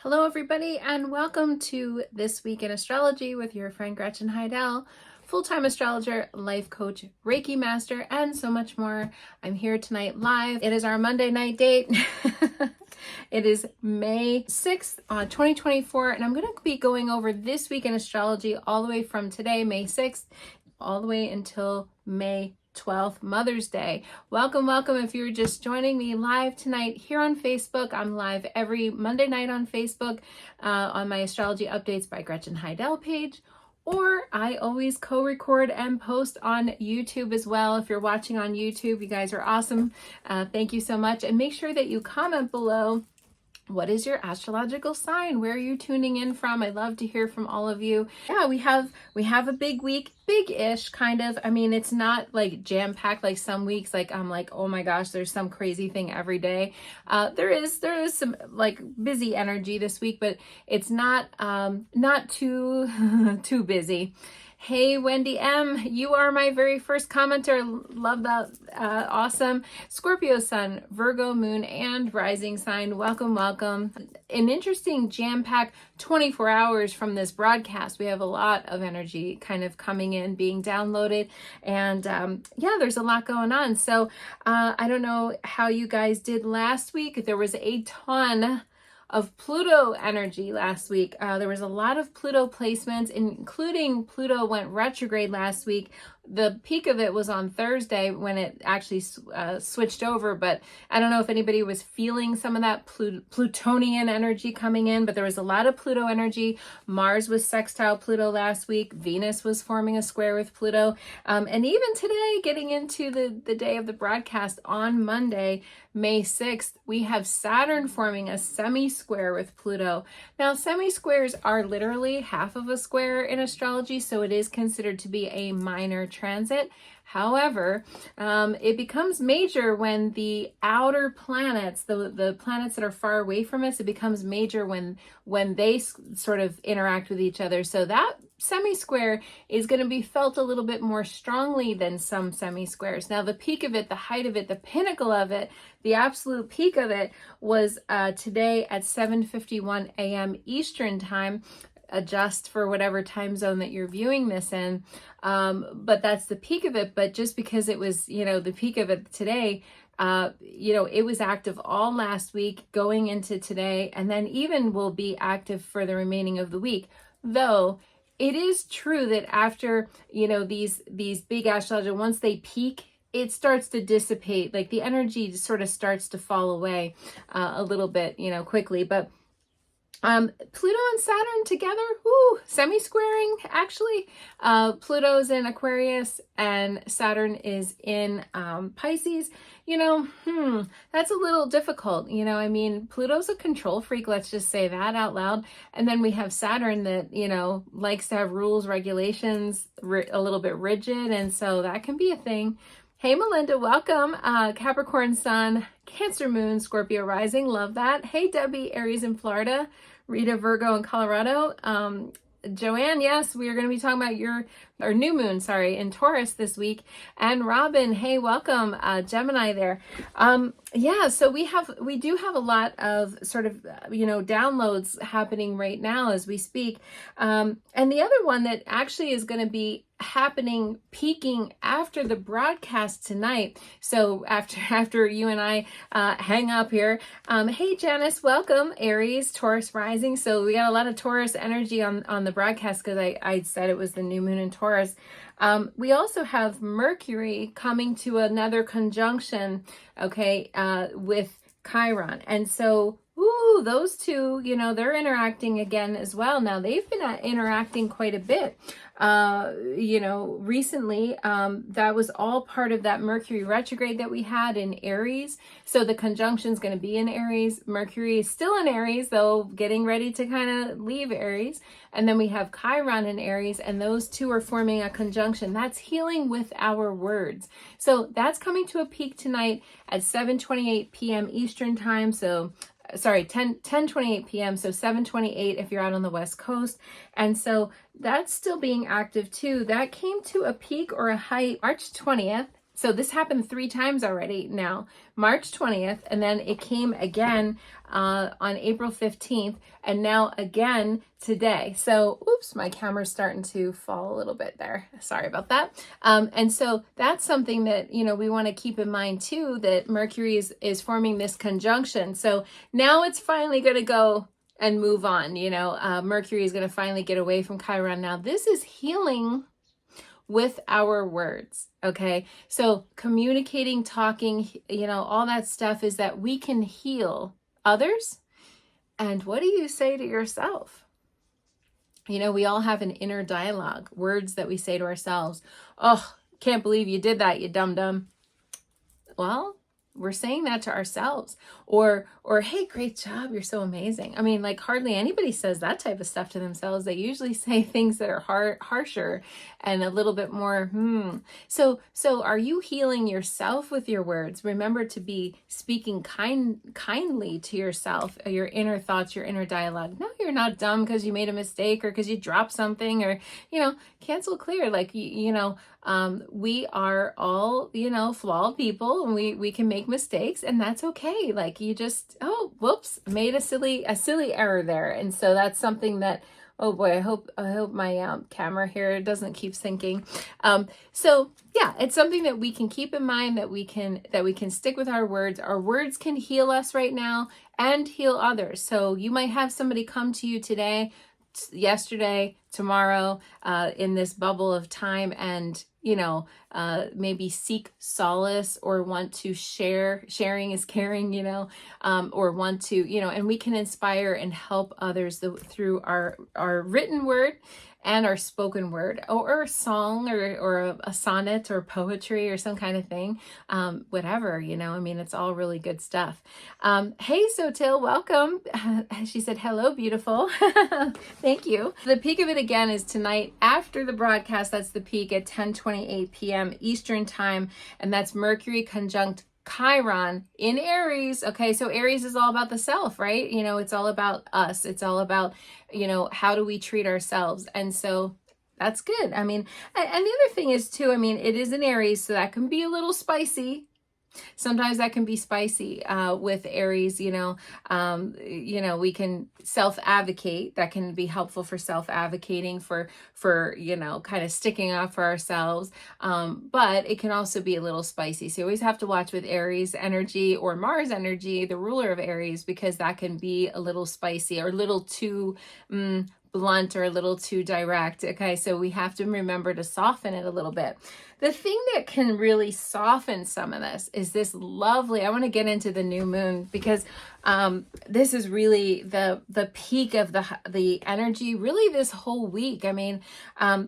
Hello, everybody, and welcome to This Week in Astrology with your friend Gretchen Heidel, full-time astrologer, life coach, Reiki master, and so much more. I'm here tonight live. It is our Monday night date. It is May 6th, 2024, and I'm going to be going over This Week in Astrology all the way from today, May 6th, all the way until May 12th, Mother's Day. Welcome, welcome. If you're just joining me live tonight here on Facebook, I'm live every Monday night on Facebook on my Astrology Updates by Gretchen Heidel page, or I always co-record and post on YouTube as well. If you're watching on YouTube, you guys are awesome. Thank you so much. And make sure that you comment below. What is your astrological sign? Where are you tuning in from? I love to hear from all of you. Yeah, we have a big week, big-ish kind of. I mean, it's not like jam-packed like some weeks. Like I'm like, oh my gosh, there's some crazy thing every day. There is some like busy energy this week, but it's not too too busy. Hey, Wendy M., you are my very first commenter. Love that. Awesome. Scorpio sun, Virgo moon, and rising sign. Welcome, welcome. An interesting jam-packed 24 hours from this broadcast. We have a lot of energy kind of coming in, being downloaded. And yeah, there's a lot going on. So I don't know how you guys did last week. There was a ton of Pluto energy last week. There was a lot of Pluto placements, including Pluto went retrograde last week. The peak of it was on Thursday when it actually switched over, but I don't know if anybody was feeling some of that Plutonian energy coming in, but there was a lot of Pluto energy. Mars was sextile Pluto last week. Venus was forming a square with Pluto. And even today, getting into the day of the broadcast on Monday, May 6th, we have Saturn forming a semi-square with Pluto. Now, semi-squares are literally half of a square in astrology, so it is considered to be a minor transit. However, it becomes major when the outer planets, the planets that are far away from us, it becomes major when they sort of interact with each other. So that semi-square is going to be felt a little bit more strongly than some semi-squares. Now, the peak of it, the height of it, the pinnacle of it, the absolute peak of it was today at 7:51 a.m. Eastern time. Adjust for whatever time zone that you're viewing this in. But that's the peak of it. But just because it was, the peak of it today, it was active all last week going into today, and then even will be active for the remaining of the week. Though it is true that after, these big astrology, once they peak, it starts to dissipate. Like the energy sort of starts to fall away a little bit, quickly. But Pluto and Saturn together, semi-squaring actually. Pluto's in Aquarius and Saturn is in Pisces. That's a little difficult. Pluto's a control freak, let's just say that out loud. And then we have Saturn that, likes to have rules, regulations, a little bit rigid. And so that can be a thing. Hey, Melinda, welcome. Capricorn sun, Cancer moon, Scorpio rising. Love that. Hey, Debbie, Aries in Florida. Rita, Virgo in Colorado. Joanne, yes, we are going to be talking about new moon, in Taurus this week. And Robin, hey, welcome, Gemini there. Yeah, so we do have a lot of sort of, downloads happening right now as we speak. And the other one that actually is going to be happening, peaking after the broadcast tonight. So after you and I hang up here. Hey, Janice, welcome, Aries, Taurus rising. So we got a lot of Taurus energy on the broadcast because I said it was the new moon in Taurus. We also have Mercury coming to another conjunction, with Chiron. And so, those two, they're interacting again as well. Now, they've been interacting quite a bit. Recently, that was all part of that Mercury retrograde that we had in Aries. So the conjunction is going to be in Aries. Mercury is still in Aries, though, getting ready to kind of leave Aries. And then we have Chiron in Aries, and those two are forming a conjunction. That's healing with our words. So that's coming to a peak tonight at 7:28 p.m. Eastern time. So 10:28 p.m. So 7:28 if you're out on the West Coast. And so that's still being active too. That came to a peak or a height March 20th. So this happened 3 times already now. March 20th, and then it came again on April 15th, and now again today. So, oops, my camera's starting to fall a little bit there. Sorry about that. And so that's something that, you know, we want to keep in mind too, that Mercury is forming this conjunction. So now it's finally going to go and move on. You know, Mercury is going to finally get away from Chiron. Now this is healing with our words. Okay. So communicating, talking, you know, all that stuff is that we can heal others. And what do you say to yourself? You know, we all have an inner dialogue, words that we say to ourselves. Oh, can't believe you did that, you dum-dum. Well, we're saying that to ourselves, or, hey, great job. You're so amazing. I mean, like hardly anybody says that type of stuff to themselves. They usually say things that are harsher and a little bit more, So are you healing yourself with your words? Remember to be speaking kindly to yourself, your inner thoughts, your inner dialogue. No, you're not dumb because you made a mistake or because you dropped something, or, you know, cancel clear. Like, we are all, you know, flawed people, and we can make mistakes, and that's okay. Like, you just, oh, whoops, made a silly error there. And so that's something that, oh boy, I hope my camera here doesn't keep sinking. So yeah, it's something that we can keep in mind, that we can stick with our words. Our words can heal us right now and heal others. So you might have somebody come to you today, yesterday, tomorrow, in this bubble of time, and, you know, maybe seek solace or want to sharing is caring, you know, or want to, you know, and we can inspire and help others through our written word and our spoken word, or a song, or a sonnet, or poetry, or some kind of thing, whatever, you know. I mean, it's all really good stuff. Hey, Sotil, welcome. She said, hello, beautiful. Thank you. The peak of it again is tonight after the broadcast. That's the peak at 10:28 p.m. Eastern time, and that's Mercury conjunct Chiron in Aries. Okay, so Aries is all about the self, right? You know, it's all about us. It's all about, you know, how do we treat ourselves? And so that's good. I mean, and the other thing is too, I mean, it is in Aries, so that can be a little spicy. Sometimes that can be spicy with Aries, you know, we can self-advocate. That can be helpful for self-advocating, for, you know, kind of sticking up for ourselves. But it can also be a little spicy. So you always have to watch with Aries energy or Mars energy, the ruler of Aries, because that can be a little spicy or a little too blunt or a little too direct. Okay, so we have to remember to soften it a little bit. The thing that can really soften some of this is this lovely, I want to get into the new moon, because this is really the peak of the energy really this whole week. I mean,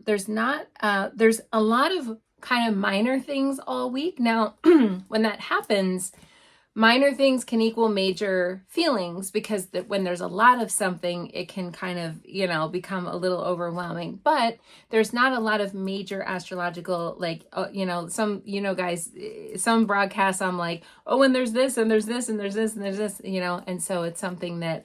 there's a lot of kind of minor things all week. Now, when that happens, minor things can equal major feelings, because when there's a lot of something, it can kind of, you know, become a little overwhelming. But there's not a lot of major astrological, like, you know, some, you know, guys, some broadcasts, I'm like, oh, and there's this, and there's this, and there's this, and there's this, you know, and so it's something that,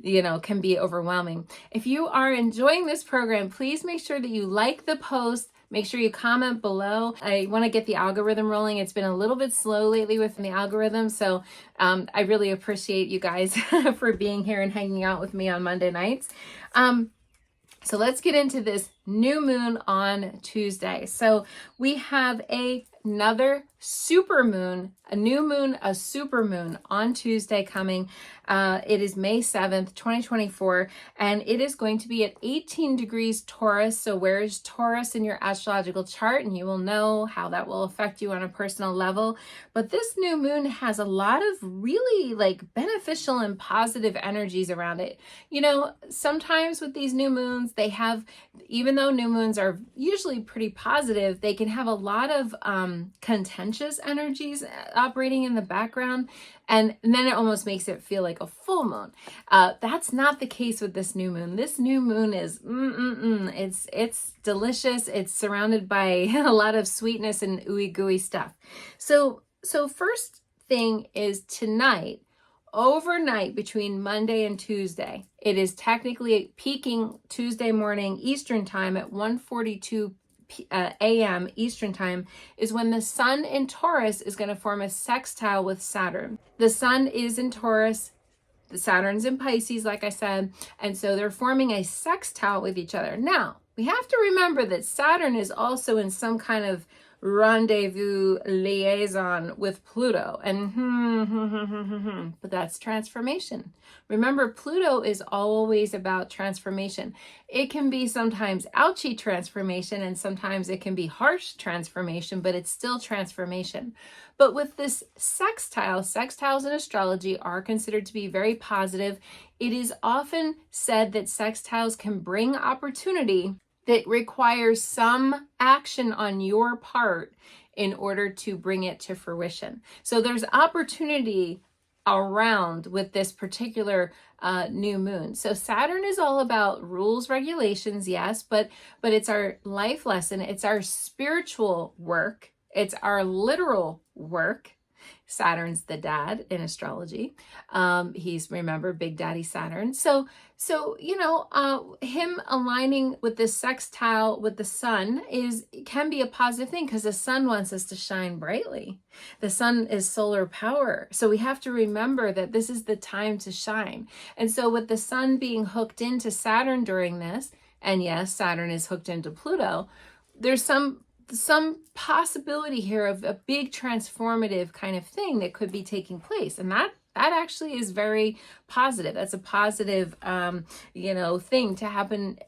you know, can be overwhelming. If you are enjoying this program, please make sure that you like the post. Make sure you comment below. I want to get the algorithm rolling. It's been a little bit slow lately with the algorithm. So I really appreciate you guys for being here and hanging out with me on Monday nights. So let's get into this new moon on Tuesday. So we have another supermoon, a new moon, a supermoon on Tuesday coming. It is May 7th, 2024, and it is going to be at 18 degrees Taurus. So where is Taurus in your astrological chart? And you will know how that will affect you on a personal level. But this new moon has a lot of really like beneficial and positive energies around it. You know, sometimes with these new moons, they have, even though new moons are usually pretty positive, they can have a lot of contentious energies operating in the background, and then it almost makes it feel like a full moon. That's not the case with this new moon. This new moon is it's delicious. It's surrounded by a lot of sweetness and ooey gooey stuff. So first thing is tonight, overnight between Monday and Tuesday, it is technically peaking Tuesday morning Eastern time at 1:42 a.m. Eastern time is when the sun in Taurus is going to form a sextile with Saturn. The sun is in Taurus, the Saturn's in Pisces, like I said, and so they're forming a sextile with each other. Now, we have to remember that Saturn is also in some kind of rendezvous liaison with Pluto, and but that's transformation. Remember, Pluto is always about transformation. It can be sometimes ouchy transformation, and sometimes it can be harsh transformation, but it's still transformation. But with this sextile, sextiles in astrology are considered to be very positive. It is often said that sextiles can bring opportunity that requires some action on your part in order to bring it to fruition. So there's opportunity around with this particular new moon. So Saturn is all about rules, regulations, yes, but it's our life lesson. It's our spiritual work. It's our literal work. Saturn's the dad in astrology. He's, remember, Big Daddy Saturn. So him aligning with this sextile with the sun can be a positive thing, because the sun wants us to shine brightly. The sun is solar power. So we have to remember that this is the time to shine. And so with the sun being hooked into Saturn during this, and yes, Saturn is hooked into Pluto, there's some possibility here of a big transformative kind of thing that could be taking place. And that actually is very positive. That's a positive, thing to happen,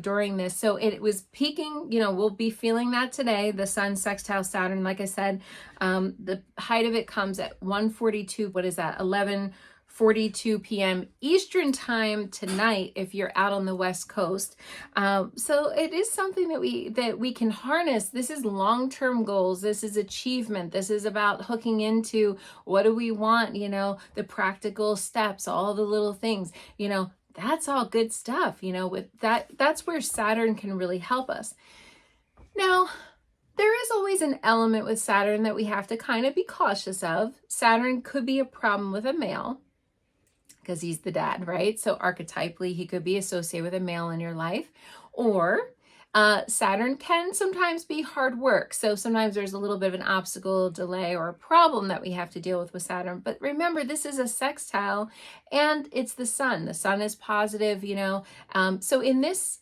during this. So it was peaking, we'll be feeling that today. The sun sextile Saturn, like I said, the height of it comes at 1:42. What is that? 11:42 p.m. Eastern time tonight if you're out on the West Coast. So it is something that we can harness. This is long-term goals. This is achievement. This is about hooking into what do we want, the practical steps, all the little things, that's all good stuff, with that's where Saturn can really help us. Now, there is always an element with Saturn that we have to kind of be cautious of. Saturn could be a problem with a male, because he's the dad, right? So archetypally, he could be associated with a male in your life. Or Saturn can sometimes be hard work. So sometimes there's a little bit of an obstacle, delay, or a problem that we have to deal with Saturn. But remember, this is a sextile, and it's the sun. The sun is positive, So in this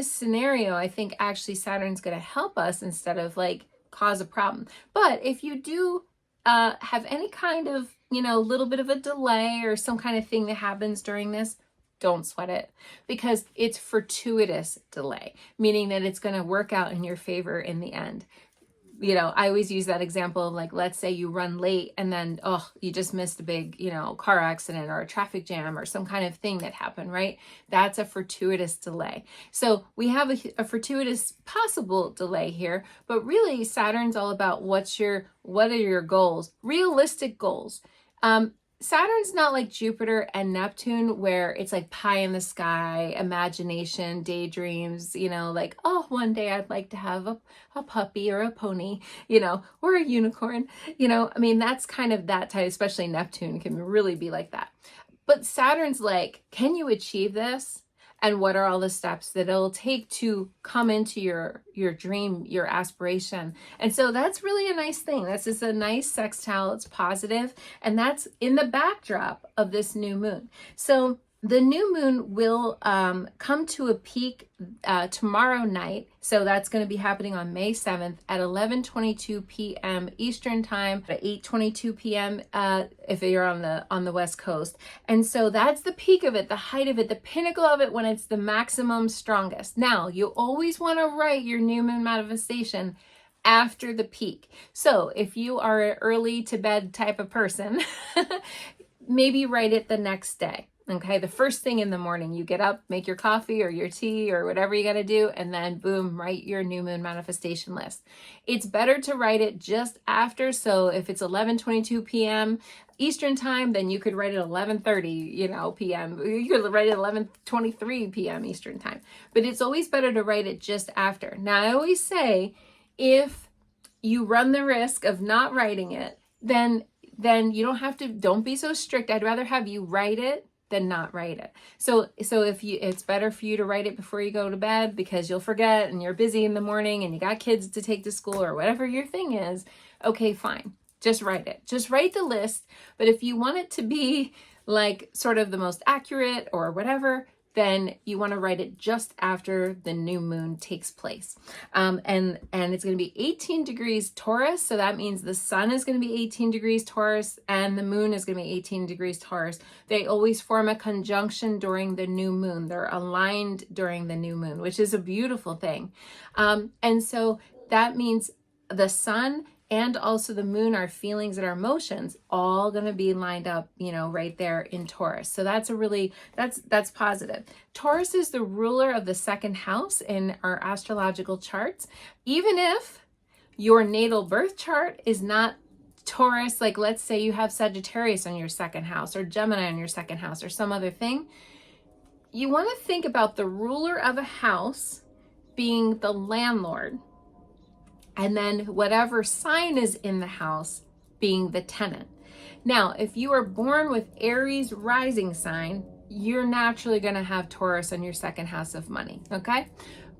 scenario, I think actually Saturn's going to help us instead of cause a problem. But if you do have any kind of little bit of a delay or some kind of thing that happens during this, don't sweat it, because it's fortuitous delay, meaning that it's going to work out in your favor in the end. I always use that example of let's say you run late and then, you just missed a big, car accident or a traffic jam or some kind of thing that happened, right? That's a fortuitous delay. So we have a fortuitous possible delay here, but really Saturn's all about what are your goals, realistic goals. Saturn's not like Jupiter and Neptune, where it's like pie in the sky, imagination, daydreams, one day I'd like to have a puppy or a pony, or a unicorn, that's kind of that type, especially Neptune can really be like that. But Saturn's like, can you achieve this? And what are all the steps that it'll take to come into your dream, your aspiration? And so that's really a nice thing. This is a nice sextile. It's positive, and that's in the backdrop of this new moon. So the new moon will come to a peak tomorrow night. So that's going to be happening on May 7th at 11:22 p.m. Eastern time, at 8:22 p.m. If you're on the West Coast. And so that's the peak of it, the height of it, the pinnacle of it, when it's the maximum strongest. Now, you always want to write your new moon manifestation after the peak. So if you are an early to bed type of person, maybe write it the next day. Okay, the first thing in the morning, you get up, make your coffee or your tea or whatever you got to do, and then boom, write your new moon manifestation list. It's better to write it just after. So if it's 11:22 p.m. Eastern time, then you could write it 11:30, p.m. You could write it 11:23 p.m. Eastern time. But it's always better to write it just after. Now, I always say, if you run the risk of not writing it, then you don't be so strict. I'd rather have you write it then not write it. So if it's better for you to write it before you go to bed because you'll forget and you're busy in the morning and you got kids to take to school or whatever your thing is, okay, fine. Just write it. Just write the list. But if you want it to be like sort of the most accurate or whatever, then you want to write it just after the new moon takes place. And it's going to be 18 degrees Taurus. So that means the sun is going to be 18 degrees Taurus and the moon is going to be 18 degrees Taurus. They always form a conjunction during the new moon. They're aligned during the new moon, which is a beautiful thing. And so that means the sun and also the moon, our feelings and our emotions, all going to be lined up, right there in Taurus. So that's that's positive. Taurus is the ruler of the second house in our astrological charts. Even if your natal birth chart is not Taurus, like let's say you have Sagittarius on your second house or Gemini on your second house or some other thing, you want to think about the ruler of a house being the landlord. And then whatever sign is in the house being the tenant. Now, if you are born with Aries rising sign, you're naturally going to have Taurus on your second house of money, okay?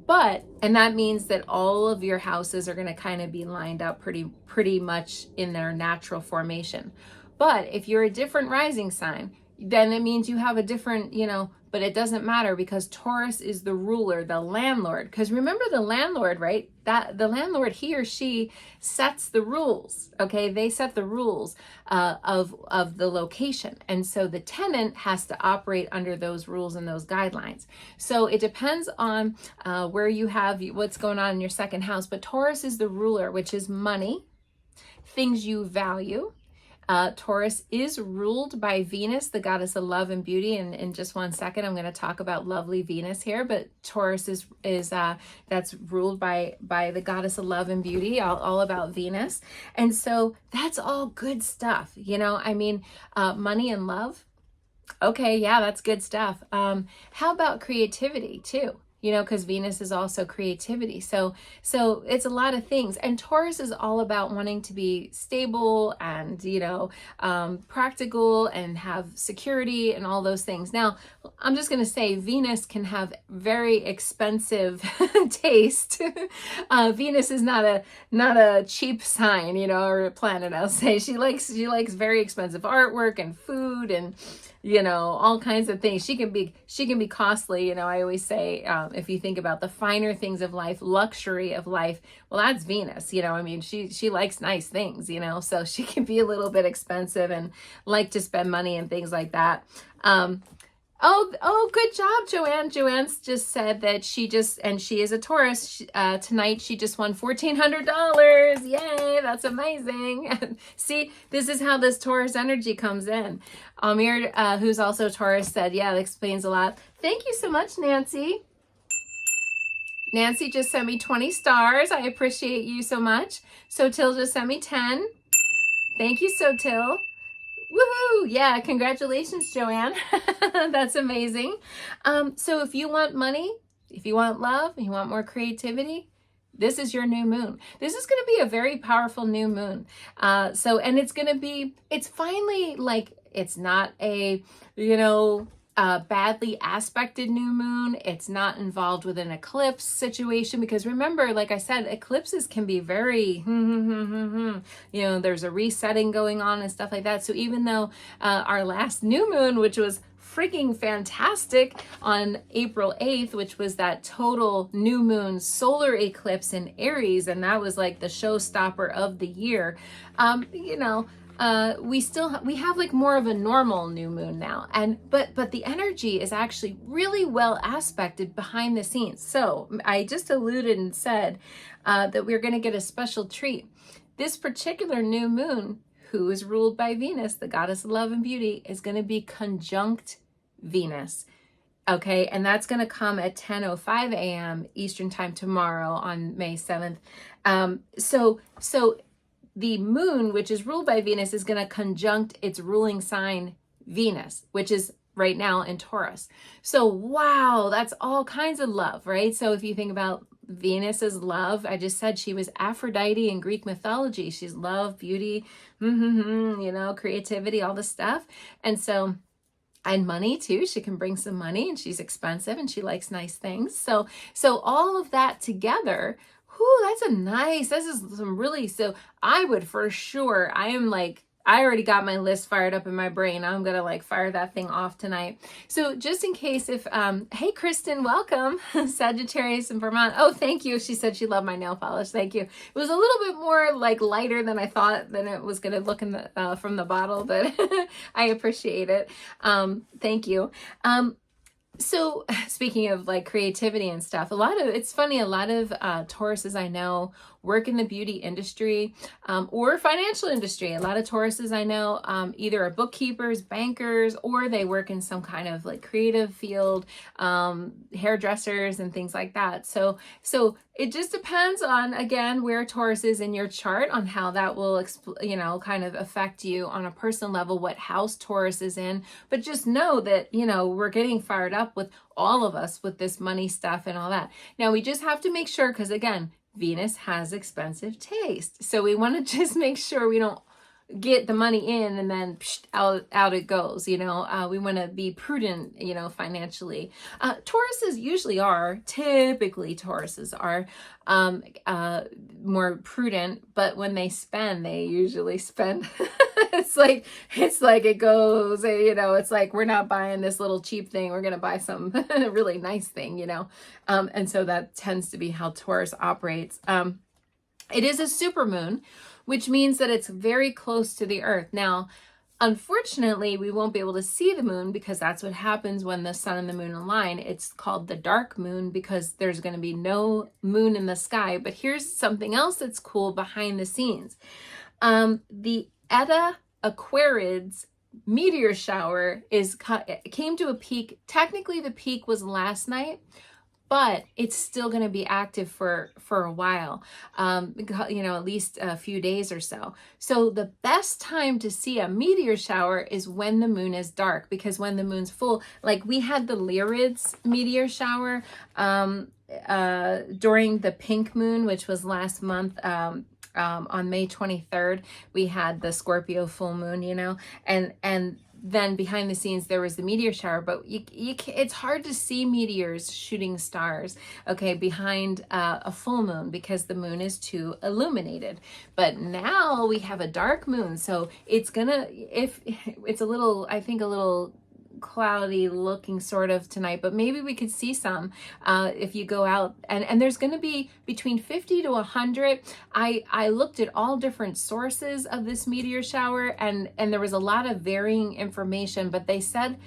And that means that all of your houses are going to kind of be lined up pretty much in their natural formation. But if you're a different rising sign, then it means you have a different, but it doesn't matter because Taurus is the ruler, the landlord. Because remember the landlord, right? That the landlord, he or she sets the rules, okay? They set the rules of the location. And so the tenant has to operate under those rules and those guidelines. So it depends on where you have what's going on in your second house. But Taurus is the ruler, which is money, things you value. Taurus is ruled by Venus, the goddess of love and beauty. And in just one second, I'm going to talk about lovely Venus here. But Taurus is that's ruled by the goddess of love and beauty, all about Venus. And so that's all good stuff. Money and love. Okay, yeah, that's good stuff. How about creativity too? Because Venus is also creativity. So it's a lot of things. And Taurus is all about wanting to be stable and, practical and have security and all those things. Now, I'm just going to say Venus can have very expensive taste. Venus is not a cheap sign, or a planet, I'll say. She likes very expensive artwork and food and all kinds of things. She can be costly. I always say, if you think about the finer things of life, luxury of life, well, that's Venus, she likes nice things, so she can be a little bit expensive and like to spend money and things like that. Oh, good job, Joanne. Joanne's just said that she is a Taurus. Tonight she just won $1,400. Yay, that's amazing. See, this is how this Taurus energy comes in. Amir, who's also Taurus, said, yeah, that explains a lot. Thank you so much, Nancy. Nancy just sent me 20 stars. I appreciate you so much. Sotil just sent me 10. Thank you, Sotil. Woohoo! Yeah, congratulations, Joanne. That's amazing. So if you want money, if you want love, you want more creativity, this is your new moon. This is going to be a very powerful new moon. And it's finally like, it's not a, badly aspected new moon. It's not involved with an eclipse situation because remember, like I said, eclipses can be very, there's a resetting going on and stuff like that. So even though our last new moon, which was freaking fantastic on April 8th, which was that total new moon solar eclipse in Aries, and that was like the showstopper of the year, we have like more of a normal new moon now, but the energy is actually really well aspected behind the scenes. So I just alluded and said that we're going to get a special treat. This particular new moon, who is ruled by Venus, the goddess of love and beauty, is going to be conjunct Venus. Okay, and that's going to come at 10:05 a.m. Eastern time tomorrow on May 7th. So the moon, which is ruled by Venus, is going to conjunct its ruling sign, Venus, which is right now in Taurus. So, wow, that's all kinds of love, right? So if you think about Venus as love, I just said she was Aphrodite in Greek mythology. She's love, beauty, creativity, all this stuff. And so and money too. She can bring some money, and she's expensive and she likes nice things. So all of that together, whoo, this is some really, so I would for sure, I already got my list fired up in my brain. I'm going to like fire that thing off tonight. So just in case if, hey, Kristen, welcome. Sagittarius in Vermont. Oh, thank you. She said she loved my nail polish. Thank you. It was a little bit more like lighter than I thought than it was going to look in the, from the bottle, but I appreciate it. Thank you. So speaking of like creativity and stuff, it's funny, a lot of Tauruses I know work in the beauty industry or financial industry. A lot of Tauruses I know either are bookkeepers, bankers, or they work in some kind of like creative field, hairdressers and things like that. So it just depends on, again, where Taurus is in your chart, on how that will, kind of affect you on a personal level, what house Taurus is in. But just know that, we're getting fired up with all of us with this money stuff and all that. Now, we just have to make sure, because again, Venus has expensive taste. So we want to just make sure we don't get the money in and then out it goes. We want to be prudent, financially. Typically Tauruses are more prudent, but when they spend, they usually spend. It's like it goes, it's like, we're not buying this little cheap thing. We're going to buy some really nice thing, and so that tends to be how Taurus operates. It is a supermoon, which means that it's very close to the Earth. Now, unfortunately, we won't be able to see the moon, because that's what happens when the sun and the moon align. It's called the dark moon because there's going to be no moon in the sky. But here's something else that's cool behind the scenes. The Eta Aquarids meteor shower came to a peak. Technically, the peak was last night, but it's still going to be active for a while, at least a few days or so. So the best time to see a meteor shower is when the moon is dark, because when the moon's full, like we had the Lyrids meteor shower during the pink moon, which was last month. On May 23rd, we had the Scorpio full moon, and then behind the scenes there was the meteor shower, but it's hard to see meteors shooting stars, behind a full moon, because the moon is too illuminated. But now we have a dark moon, so it's a little, I think, a little cloudy looking sort of tonight, but maybe we could see some if you go out, and there's going to be between 50 to 100. I looked at all different sources of this meteor shower, and there was a lot of varying information, but they said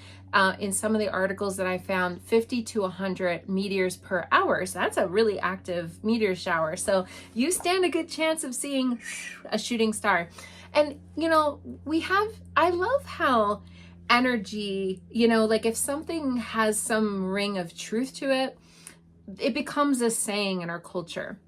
in some of the articles that I found 50 to 100 meteors per hour. So that's a really active meteor shower. So you stand a good chance of seeing a shooting star. And I love how energy, like if something has some ring of truth to it, it becomes a saying in our culture.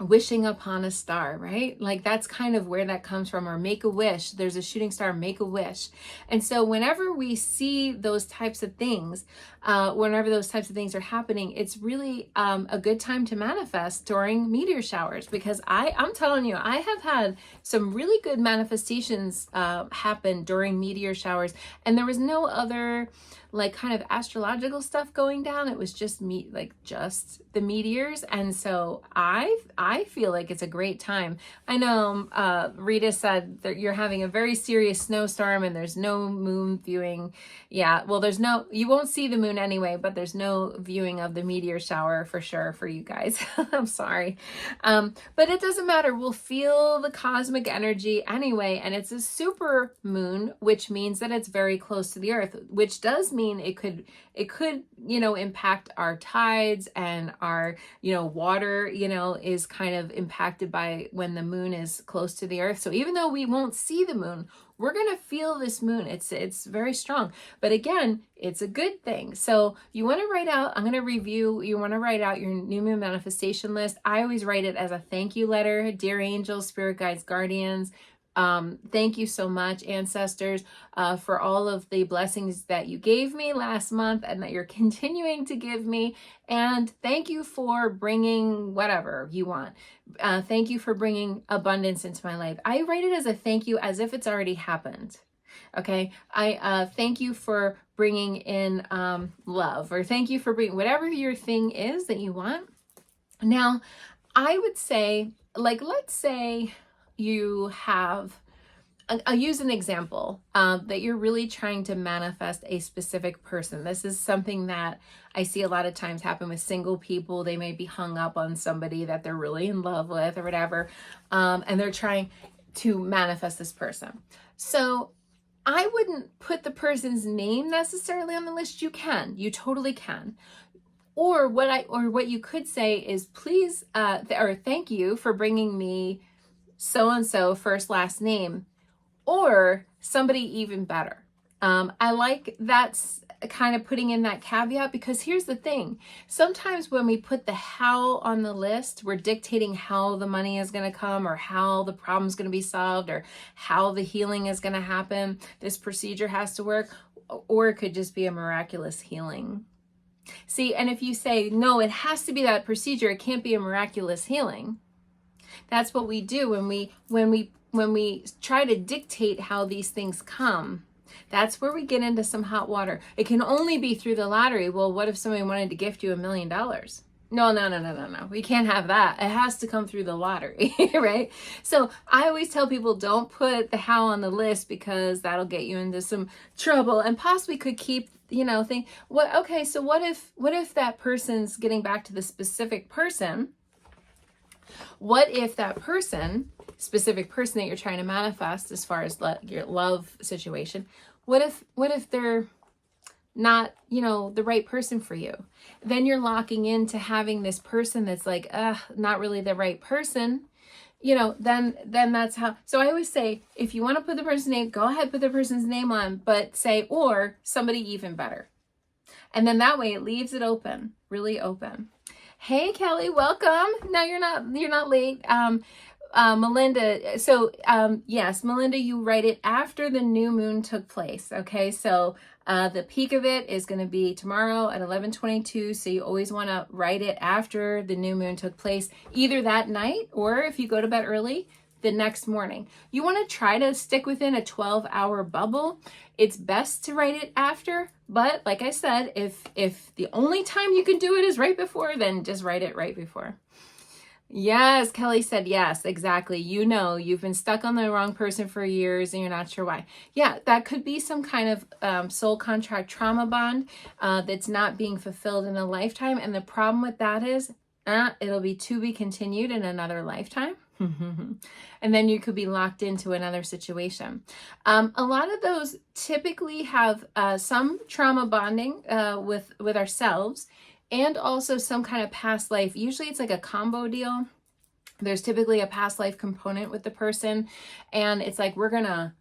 Wishing upon a star, right? Like that's kind of where that comes from. Or make a wish. There's a shooting star, make a wish. And so whenever we see those types of things, whenever those types of things are happening, it's really a good time to manifest during meteor showers, because I'm telling you, I have had some really good manifestations happen during meteor showers, and there was no other like kind of astrological stuff going down. It was just just the meteors. And so I feel like it's a great time. I know Rita said that you're having a very serious snowstorm and there's no moon viewing. Yeah, well, you won't see the moon anyway, but there's no viewing of the meteor shower for sure for you guys. I'm sorry. But it doesn't matter. We'll feel the cosmic energy anyway. And it's a super moon, which means that it's very close to the Earth, which does mean it could impact our tides, and our water is kind of impacted by when the moon is close to the Earth. So even though we won't see the moon, we're going to feel this moon. It's very strong, but again, it's a good thing. So you want to write out, I'm going to review, you want to write out your new moon manifestation list. I always write it as a thank you letter. Dear angels, spirit guides, guardians, thank you so much, ancestors, for all of the blessings that you gave me last month and that you're continuing to give me. And thank you for bringing whatever you want. Thank you for bringing abundance into my life. I write it as a thank you as if it's already happened. Okay. I thank you for bringing in love, or thank you for bringing whatever your thing is that you want. Now, I would say, like, let's say you have, I'll use an example that you're really trying to manifest a specific person. This is something that I see a lot of times happen with single people. They may be hung up on somebody that they're really in love with or whatever, and they're trying to manifest this person. So I wouldn't put the person's name necessarily on the list. You can, you totally can. Or what you could say is, please, or thank you for bringing me so-and-so first last name, or somebody even better. I like that's kind of putting in that caveat, because here's the thing. Sometimes when we put the how on the list, we're dictating how the money is going to come, or how the problem is going to be solved, or how the healing is going to happen. This procedure has to work, or it could just be a miraculous healing. See, and if you say, no, it has to be that procedure, it can't be a miraculous healing. That's what we do when we try to dictate how these things come. That's where we get into some hot water. It can only be through the lottery. Well, what if somebody wanted to gift you $1 million? No. We can't have that. It has to come through the lottery, right? So I always tell people, don't put the how on the list, because that'll get you into some trouble, and possibly could keep, so what if that person's, getting back to the specific person, what if that specific person that you're trying to manifest, as far as your love situation, what if they're not, the right person for you? Then you're locking into having this person that's like, not really the right person. Then that's how. So I always say, if you want to put the person's name, go ahead, put the person's name on, but say, or somebody even better. And then that way it leaves it open, really open. Hey, Kelly, welcome. No, you're not late. Melinda, so yes, Melinda, you write it after the new moon took place. Okay, so the peak of it is going to be tomorrow at 11:22. So you always want to write it after the new moon took place, either that night, or if you go to bed early, the next morning. You want to try to stick within a 12-hour bubble. It's best to write it after, but like I said, if the only time you can do it is right before, then just write it right before. Yes, Kelly said yes, exactly. You've been stuck on the wrong person for years and you're not sure why. Yeah, that could be some kind of soul contract trauma bond that's not being fulfilled in a lifetime. And the problem with that is it'll be to be continued in another lifetime. And then you could be locked into another situation. A lot of those typically have some trauma bonding with ourselves, and also some kind of past life. Usually it's like a combo deal. There's typically a past life component with the person, and it's like, we're gonna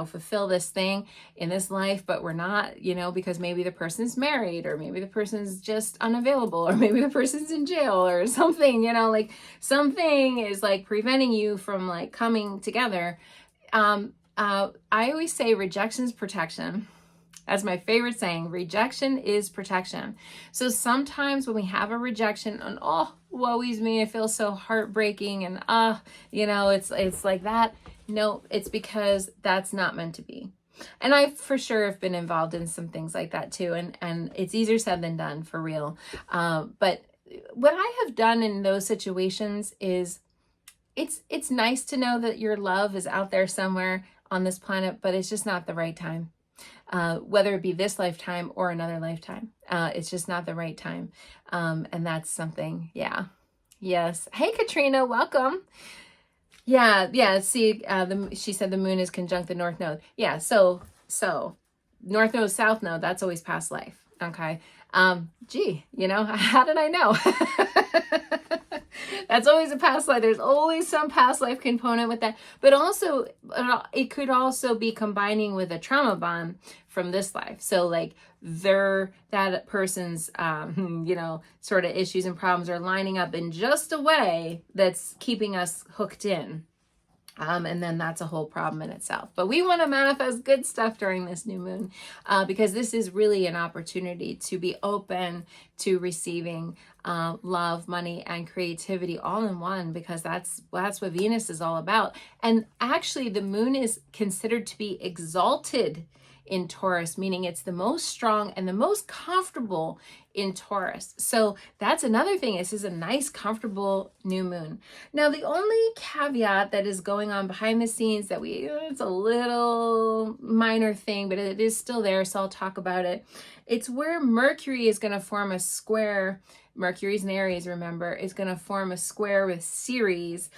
fulfill this thing in this life, but we're not, because maybe the person's married, or maybe the person's just unavailable, or maybe the person's in jail or something, like something is like preventing you from like coming together. I always say rejection's protection. That's my favorite saying. Rejection is protection. So sometimes when we have a rejection, and woe is me, I feel so heartbreaking, and it's like that. No, it's because that's not meant to be. And I for sure have been involved in some things like that too, and it's easier said than done, for real. But what I have done in those situations is, it's nice to know that your love is out there somewhere on this planet, but it's just not the right time. Whether it be this lifetime or another lifetime, it's just not the right time. And that's something, yeah. Yes. Hey, Katrina, welcome. Yeah. See, she said the moon is conjunct the North Node. Yeah. So North Node, South Node, that's always past life. Okay. How did I know? That's always a past life. There's always some past life component with that. But also, it could also be combining with a trauma bond from this life. So like that person's, sort of issues and problems are lining up in just a way that's keeping us hooked in. And then that's a whole problem in itself. But we want to manifest good stuff during this new moon, because this is really an opportunity to be open to receiving love, money, and creativity all in one, because that's what Venus is all about. And actually, the moon is considered to be exalted in Taurus, meaning it's the most strong and the most comfortable in Taurus. So that's another thing. This is a nice, comfortable new moon. Now, the only caveat that is going on behind the scenes that it's a little minor thing, but it is still there, so I'll talk about it. It's where Mercury is going to form a square. Mercury's in Aries, remember, is going to form a square with Ceres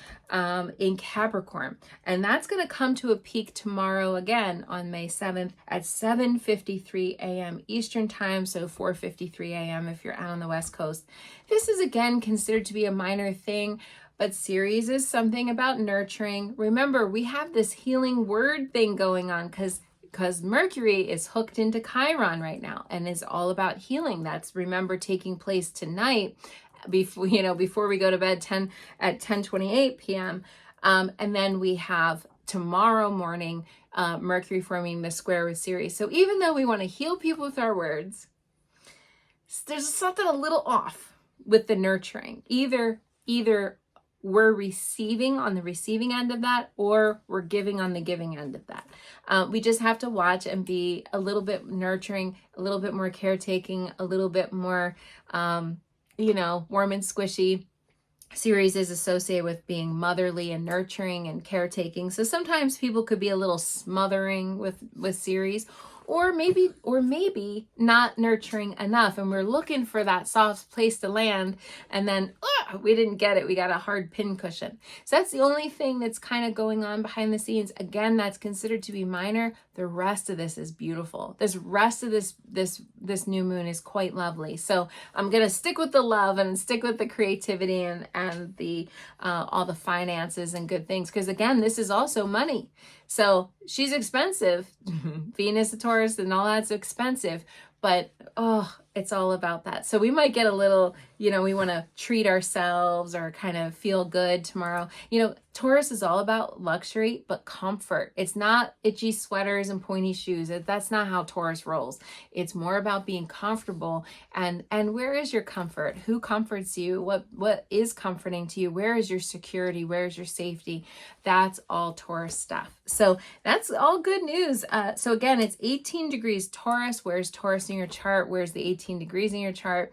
in Capricorn. And that's going to come to a peak tomorrow again on May 7th at 7:53 a.m. Eastern time, so 4:53 a.m. if you're out on the West Coast. This is again considered to be a minor thing, but Ceres is something about nurturing. Remember, we have this healing word thing going on because Mercury is hooked into Chiron right now and is all about healing. That's, remember, taking place tonight before we go to bed at 10:28 p.m. And then we have tomorrow morning Mercury forming the square with Ceres. So even though we want to heal people with our words, there's something a little off with the nurturing. Either we're receiving on the receiving end of that, or we're giving on the giving end of that. We just have to watch and be a little bit nurturing, a little bit more caretaking, a little bit more, warm and squishy. Ceres is associated with being motherly and nurturing and caretaking. So sometimes people could be a little smothering with Ceres, or maybe not nurturing enough, and we're looking for that soft place to land, and then we didn't get it. We got a hard pin cushion. So that's the only thing that's kind of going on behind the scenes. Again, that's considered to be minor. The rest of this is beautiful. This rest of this new moon is quite lovely. So I'm gonna stick with the love and stick with the creativity and the all the finances and good things, because again, this is also money. So she's expensive. Venus, Taurus, and all that's expensive. But, it's all about that. So we might get a little, we want to treat ourselves or kind of feel good tomorrow. Taurus is all about luxury, but comfort. It's not itchy sweaters and pointy shoes. That's not how Taurus rolls. It's more about being comfortable. And where is your comfort? Who comforts you? What is comforting to you? Where is your security? Where is your safety? That's all Taurus stuff. So that's all good news. So again, it's 18 degrees Taurus. Where's Taurus in your chart? Where's the 18 degrees in your chart?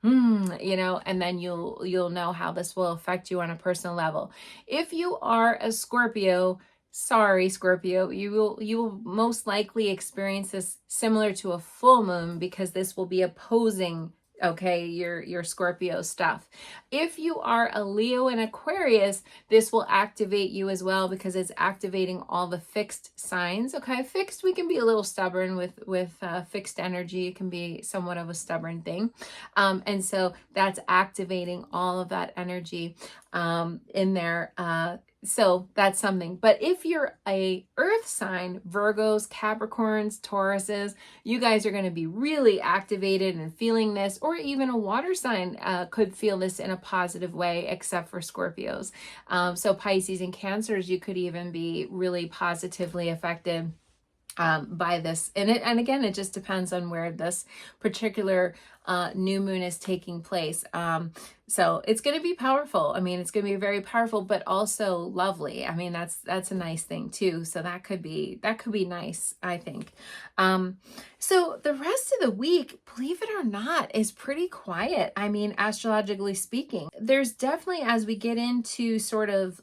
And then you'll know how this will affect you on a personal level. If you are a Scorpio, sorry, Scorpio, you will most likely experience this similar to a full moon, because this will be opposing, your Scorpio stuff. If you are a Leo and Aquarius, this will activate you as well, because it's activating all the fixed signs. Fixed, we can be a little stubborn with fixed energy. It can be somewhat of a stubborn thing. And so that's activating all of that energy in there. So that's something. But if you're a earth sign, Virgos, Capricorns, Tauruses, you guys are going to be really activated and feeling this, or even a water sign could feel this in a positive way, except for Scorpios. So Pisces and Cancers, you could even be really positively affected by this. And again, it just depends on where this particular new moon is taking place. So it's going to be powerful. It's going to be very powerful, but also lovely. That's a nice thing too. So that could be nice, I think. So the rest of the week, believe it or not, is pretty quiet. Astrologically speaking, there's definitely, as we get into sort of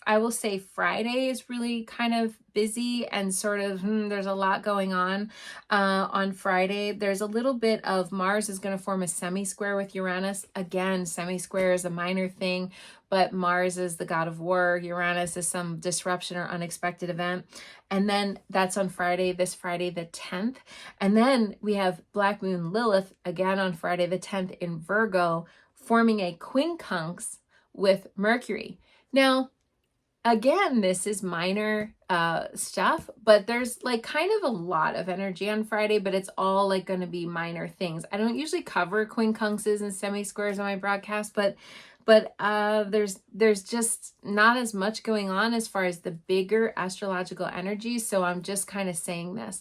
I will say Friday is really kind of busy and sort of, there's a lot going on Friday. There's a little bit of Mars is going to form a semi-square with Uranus. Again, semi-square is a minor thing, but Mars is the god of war. Uranus is some disruption or unexpected event. And then that's on Friday, this Friday the 10th. And then we have Black Moon Lilith again on Friday the 10th in Virgo, forming a quincunx with Mercury. Now, again, this is minor stuff, but there's kind of a lot of energy on Friday, but it's all going to be minor things. I don't usually cover quincunxes and semi-squares on my broadcast, but but there's just not as much going on as far as the bigger astrological energies. So I'm just kind of saying this.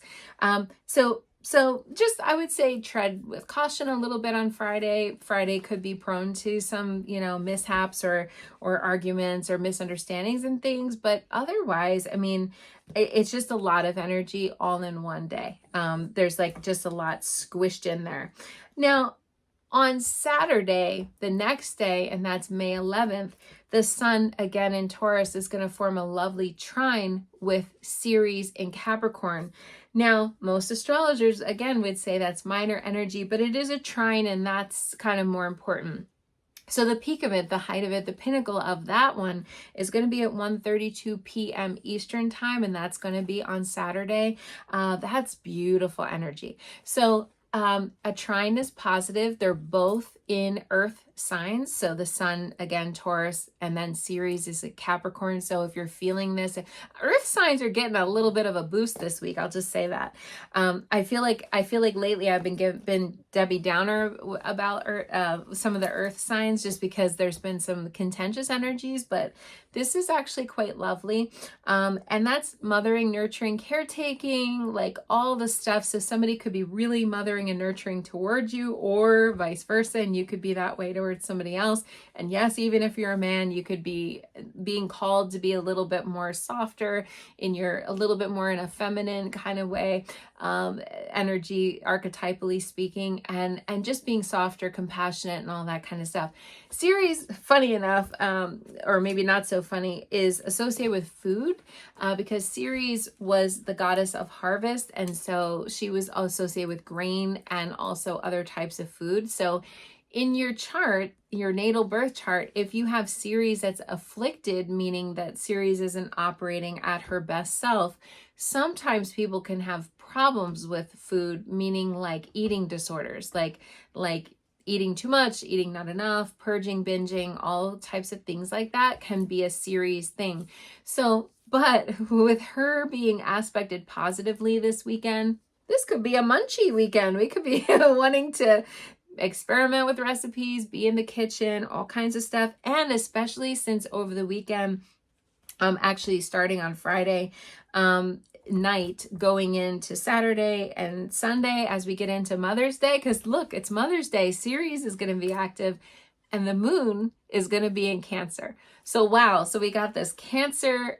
So just, I would say, tread with caution a little bit on Friday. Friday could be prone to some, mishaps or arguments or misunderstandings and things. But otherwise, I mean, it's just a lot of energy all in one day. There's like just a lot squished in there. Now, on Saturday, the next day, and that's May 11th, the sun again in Taurus is going to form a lovely trine with Ceres in Capricorn. Now, most astrologers, again, would say that's minor energy, but it is a trine, and that's kind of more important. So the peak of it, the height of it, the pinnacle of that one is going to be at 1:32 p.m. Eastern time, and that's going to be on Saturday. That's beautiful energy. So a trine is positive. They're both in earth signs. So the sun, again, Taurus, and then Ceres is a Capricorn. So if you're feeling this, earth signs are getting a little bit of a boost this week. I'll just say that. I feel like lately I've been Debbie Downer about some of the earth signs, just because there's been some contentious energies, but this is actually quite lovely. And that's mothering, nurturing, caretaking, like all the stuff. So somebody could be really mothering and nurturing towards you, or vice versa, and you could be that way towards somebody else. And yes, even if you're a man, you could be being called to be a little bit more softer a little bit more in a feminine kind of way, energy, archetypally speaking, and just being softer, compassionate, and all that kind of stuff. Ceres, funny enough, or maybe not so funny, is associated with food, because Ceres was the goddess of harvest, and so she was associated with grain and also other types of food. So in your chart, your natal birth chart, if you have Ceres that's afflicted, meaning that Ceres isn't operating at her best self, sometimes people can have problems with food, meaning like eating disorders, like eating too much, eating not enough, purging, binging, all types of things like that can be a Ceres thing. So, but with her being aspected positively this weekend, this could be a munchy weekend. We could be wanting to experiment with recipes, be in the kitchen, all kinds of stuff. And especially since over the weekend, actually starting on Friday night, going into Saturday and Sunday as we get into Mother's Day, because look, it's Mother's Day. Ceres is going to be active, and the moon is going to be in Cancer. So wow, so we got this Cancerian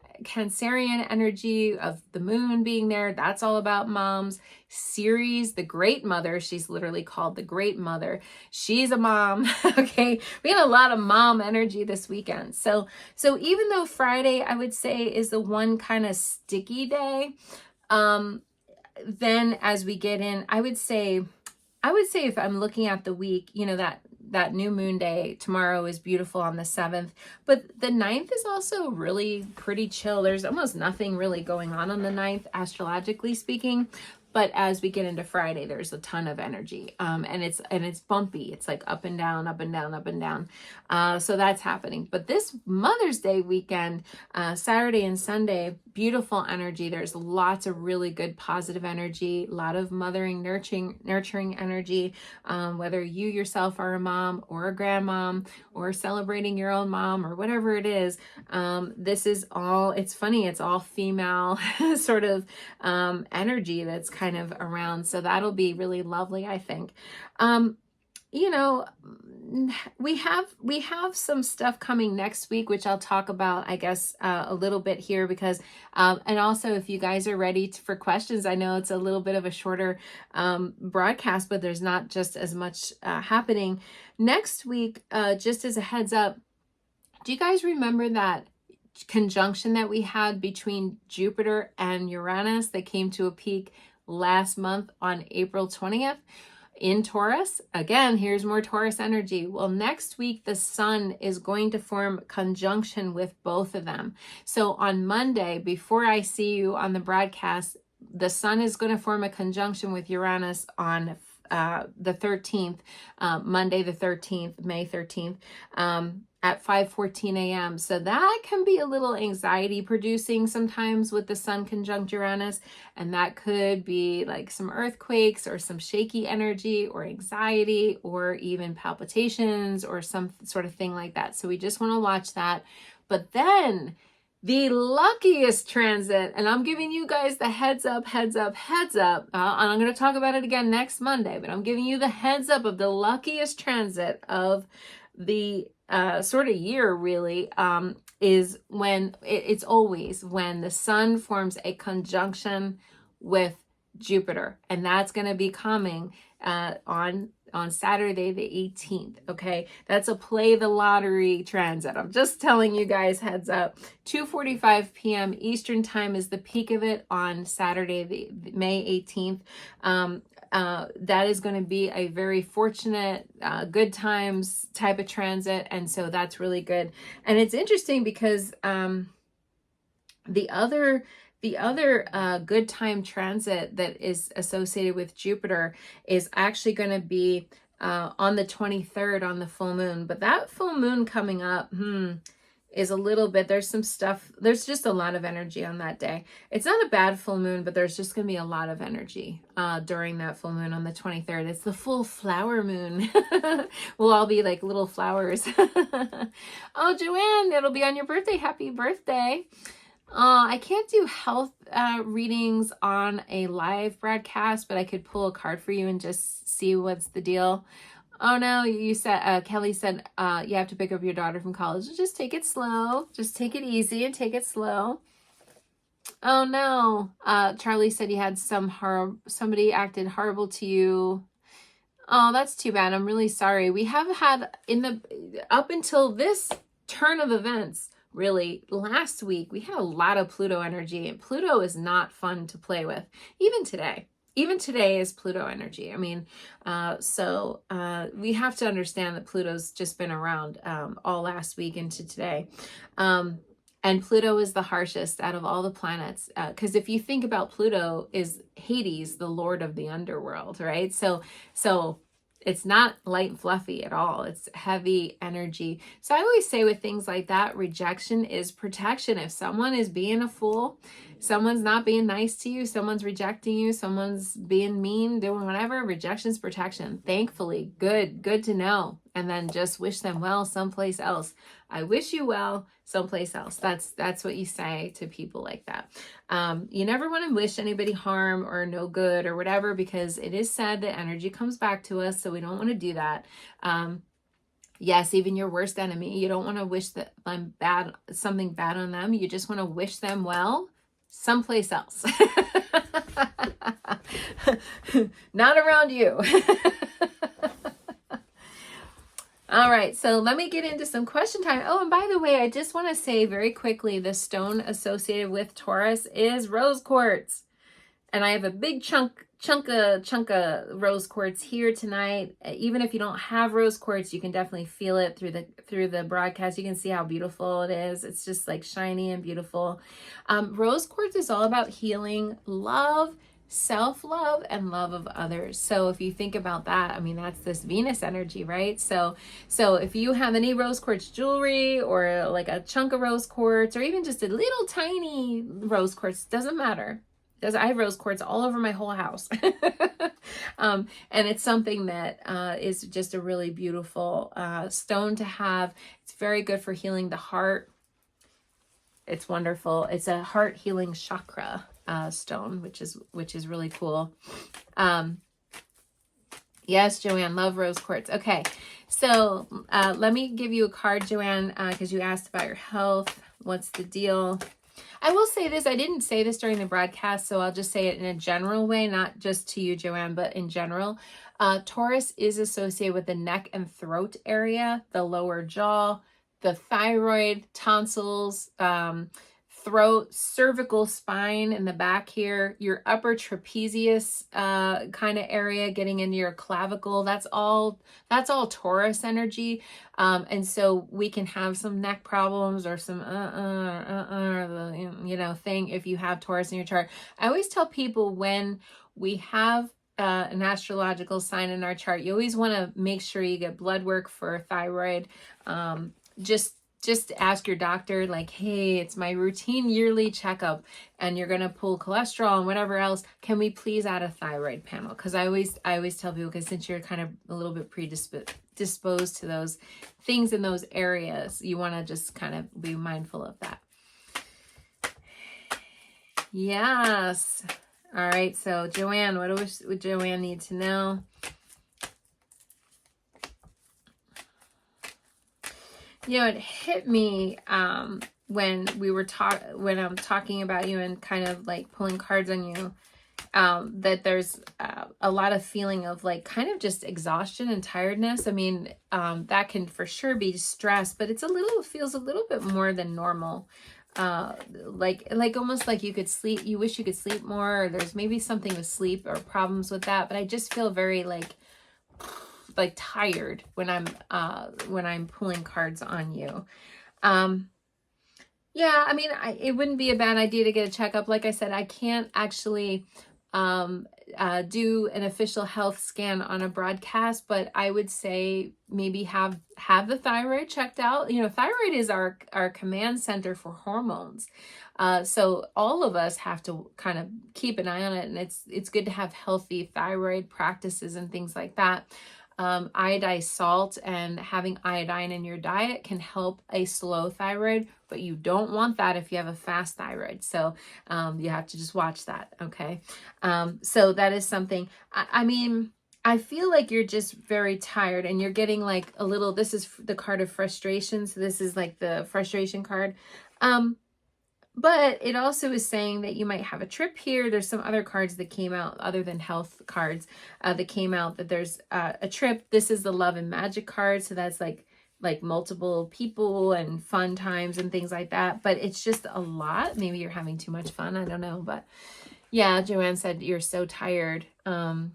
energy of the moon being there. That's all about moms. Ceres, the great mother, she's literally called the great mother. She's a mom. Okay, we had a lot of mom energy this weekend. So even though Friday, I would say, is the one kind of sticky day, then as we get in, I would say if I'm looking at the week, that new moon day tomorrow is beautiful on the 7th, but the 9th is also really pretty chill. There's almost nothing really going on the 9th, astrologically speaking. But as we get into Friday, there's a ton of energy, and it's bumpy. It's like up and down, up and down, up and down. So that's happening. But this Mother's Day weekend, Saturday and Sunday, beautiful energy. There's lots of really good positive energy, a lot of mothering, nurturing energy. Whether you yourself are a mom or a grandmom or celebrating your own mom or whatever it is, this is all. It's funny. It's all female sort of energy that's kind of around. So that'll be really lovely, I think. We have some stuff coming next week, which I'll talk about, I guess, a little bit here, because, and also if you guys are ready for questions, I know it's a little bit of a shorter broadcast, but there's not just as much happening next week. Just as a heads up, do you guys remember that conjunction that we had between Jupiter and Uranus that came to a peak last month on April 20th in Taurus? Again, here's more Taurus energy. Well, next week, the sun is going to form conjunction with both of them. So on Monday, before I see you on the broadcast, the sun is going to form a conjunction with Uranus on the 13th, Monday the 13th, May 13th, at 5:14 a.m. So that can be a little anxiety producing sometimes with the sun conjunct Uranus, and that could be like some earthquakes or some shaky energy or anxiety or even palpitations or some sort of thing like that. So we just want to watch that. But then the luckiest transit, and I'm giving you guys the heads up, heads up, heads up. And I'm going to talk about it again next Monday, but I'm giving you the heads up of the luckiest transit of the sort of year, really, is when it's always when the sun forms a conjunction with Jupiter, and that's going to be coming on Saturday the 18th. Okay, that's a play the lottery transit. I'm just telling you guys, heads up. 2:45 p.m. Eastern time is the peak of it on Saturday the May 18th. That is going to be a very fortunate, good times type of transit. And so that's really good. And it's interesting because the other good time transit that is associated with Jupiter is actually going to be on the 23rd on the full moon. But that full moon coming up, is a little bit, there's some stuff, there's just a lot of energy on that day. It's not a bad full moon, but there's just going to be a lot of energy during that full moon on the 23rd. It's the full flower moon. We'll all be like little flowers. Oh, Joanne, it'll be on your birthday. Happy birthday. I can't do health readings on a live broadcast, but I could pull a card for you and just see what's the deal. Oh no, you said, Kelly said, you have to pick up your daughter from college. Just take it slow. Just take it easy and take it slow. Oh no. Charlie said you had somebody acted horrible to you. Oh, that's too bad. I'm really sorry. We have had up until this turn of events, really, last week, we had a lot of Pluto energy, and Pluto is not fun to play with. Even today is Pluto energy. I mean, we have to understand that Pluto's just been around all last week into today. And Pluto is the harshest out of all the planets. Because if you think about Pluto, is Hades, the lord of the underworld, right? So it's not light and fluffy at all. It's heavy energy. So I always say with things like that, rejection is protection. If someone is being a fool, someone's not being nice to you, someone's rejecting you, someone's being mean, doing whatever, rejection's protection. Thankfully, good to know. And then just wish them well someplace else. I wish you well someplace else. That's what you say to people like that. You never want to wish anybody harm or no good or whatever, because it is said that energy comes back to us. So we don't want to do that. Yes, even your worst enemy, you don't want to wish something bad on them. You just want to wish them well someplace else. Not around you. All right, so let me get into some question time. Oh, and by the way, I just want to say very quickly, the stone associated with Taurus is rose quartz. And I have a big chunk of rose quartz here tonight. Even if you don't have rose quartz, you can definitely feel it through the broadcast. You can see how beautiful it is. It's just like shiny and beautiful. Rose quartz is all about healing, love, self-love, and love of others. So if you think about that, I mean, that's this Venus energy, right? So if you have any rose quartz jewelry or like a chunk of rose quartz or even just a little tiny rose quartz, doesn't matter. I have rose quartz all over my whole house. And it's something that is just a really beautiful stone to have. It's very good for healing the heart. It's wonderful. It's a heart healing chakra stone, which is really cool. Yes, Joanne, love rose quartz. Okay, so let me give you a card, Joanne, because you asked about your health. What's the deal? I will say this, I didn't say this during the broadcast, so I'll just say it in a general way, not just to you, Joanne, but in general. Taurus is associated with the neck and throat area, the lower jaw, the thyroid, tonsils, throat, cervical spine in the back here, your upper trapezius kind of area getting into your clavicle. That's all Taurus energy. And so we can have some neck problems or some thing if you have Taurus in your chart. I always tell people when we have an astrological sign in our chart, you always want to make sure you get blood work for thyroid. Just ask your doctor, like, hey, it's my routine yearly checkup and you're going to pull cholesterol and whatever else. Can we please add a thyroid panel? Because I always tell people, because since you're kind of a little bit predisposed to those things in those areas, you want to just kind of be mindful of that. Yes. All right. So Joanne, what would Joanne need to know? You know, it hit me when I'm talking about you and kind of like pulling cards on you, that there's a lot of feeling of like kind of just exhaustion and tiredness. I mean, that can for sure be stress, but it feels a little bit more than normal. Like almost like you could sleep, you wish you could sleep more, or there's maybe something with sleep or problems with that, but I just feel very like tired when I'm pulling cards on you. Yeah, I mean, it wouldn't be a bad idea to get a checkup. Like I said, I can't actually do an official health scan on a broadcast, but I would say maybe have the thyroid checked out. You know, thyroid is our command center for hormones. So all of us have to kind of keep an eye on it, and it's good to have healthy thyroid practices and things like that. Iodized salt and having iodine in your diet can help a slow thyroid, but you don't want that if you have a fast thyroid. So you have to just watch that. Okay. So that is something. I mean, I feel like you're just very tired and you're getting like a little, this is the card of frustration. So this is like the frustration card. But it also is saying that you might have a trip here. There's some other cards that came out other than health cards that came out, that there's a trip. This is the love and magic card. So that's like multiple people and fun times and things like that. But it's just a lot. Maybe you're having too much fun. I don't know. But yeah, Joanne said you're so tired. So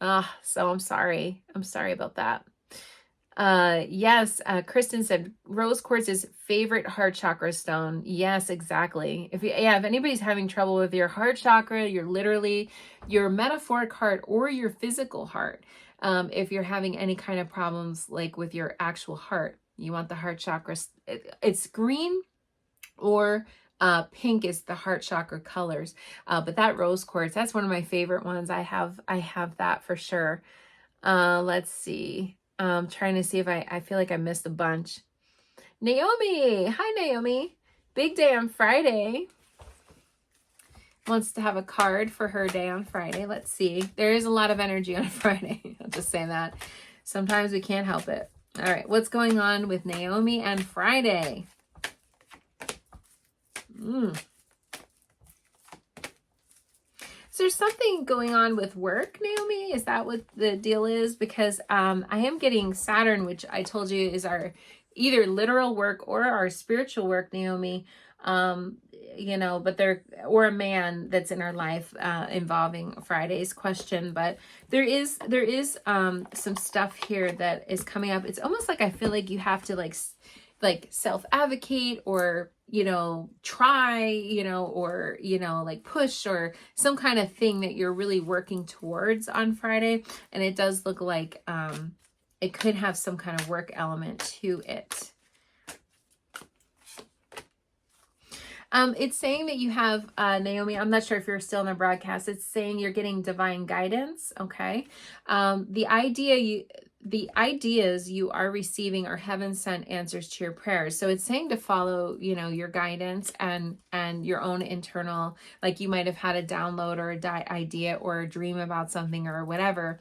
I'm sorry. I'm sorry about that. Yes, Kristen said rose quartz is favorite heart chakra stone. Yes, exactly. If anybody's having trouble with your heart chakra, you're literally your metaphoric heart or your physical heart. If you're having any kind of problems like with your actual heart, you want the heart chakra. It's green or pink is the heart chakra colors. But that rose quartz, that's one of my favorite ones. I have that for sure. Let's see. Trying to see if I feel like I missed a bunch. Naomi. Hi, Naomi. Big day on Friday. Wants to have a card for her day on Friday. Let's see. There is a lot of energy on Friday. I'll just say that. Sometimes we can't help it. All right. What's going on with Naomi and Friday? Is there something going on with work, Naomi? Is that what the deal is? Because I am getting Saturn, which I told you is our either literal work or our spiritual work, Naomi. You know, but or a man that's in our life involving Friday's question. But there is some stuff here that is coming up. It's almost like I feel like you have to like self-advocate or, you know, try, you know, or, you know, like push or some kind of thing that you're really working towards on Friday. And it does look like it could have some kind of work element to it. It's saying that you have, Naomi, I'm not sure if you're still in the broadcast. It's saying you're getting divine guidance. Okay. The ideas you are receiving are heaven sent answers to your prayers. So it's saying to follow, you know, your guidance and your own internal, like you might have had a download or a idea or a dream about something or whatever.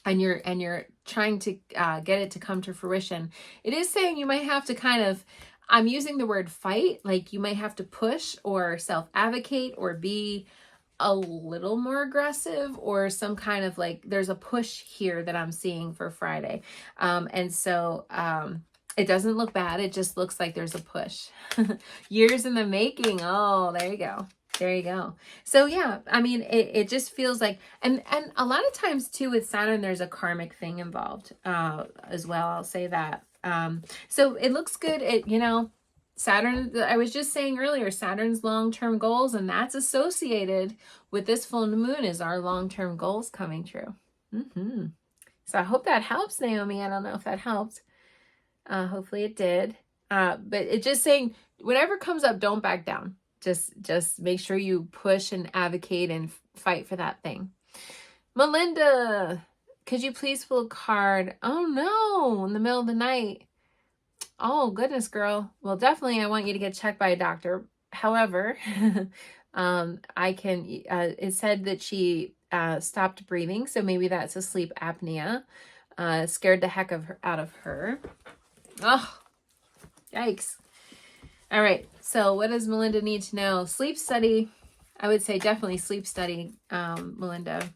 And you're trying to get it to come to fruition. It is saying you might have to kind of, I'm using the word fight, like you might have to push or self-advocate or be a little more aggressive or some kind of like, there's a push here that I'm seeing for Friday. And so it doesn't look bad. It just looks like there's a push. Years in the making. Oh, there you go. There you go. So yeah, I mean, it just feels like, and a lot of times too with Saturn, there's a karmic thing involved as well. I'll say that. So it looks good. You know, Saturn, I was just saying earlier, Saturn's long-term goals, and that's associated with this full moon is our long-term goals coming true. So I hope that helps, Naomi. I don't know if that helped. Hopefully it did. But it's just saying, whatever comes up, don't back down. Just make sure you push and advocate and fight for that thing. Melinda, could you please pull a card? Oh no, in the middle of the night. Oh goodness, girl. Well, definitely I want you to get checked by a doctor. However, it said that she stopped breathing, so maybe that's a sleep apnea. Scared the heck out of her. Oh, yikes. All right, so what does Melinda need to know? Sleep study. I would say definitely sleep study, Melinda.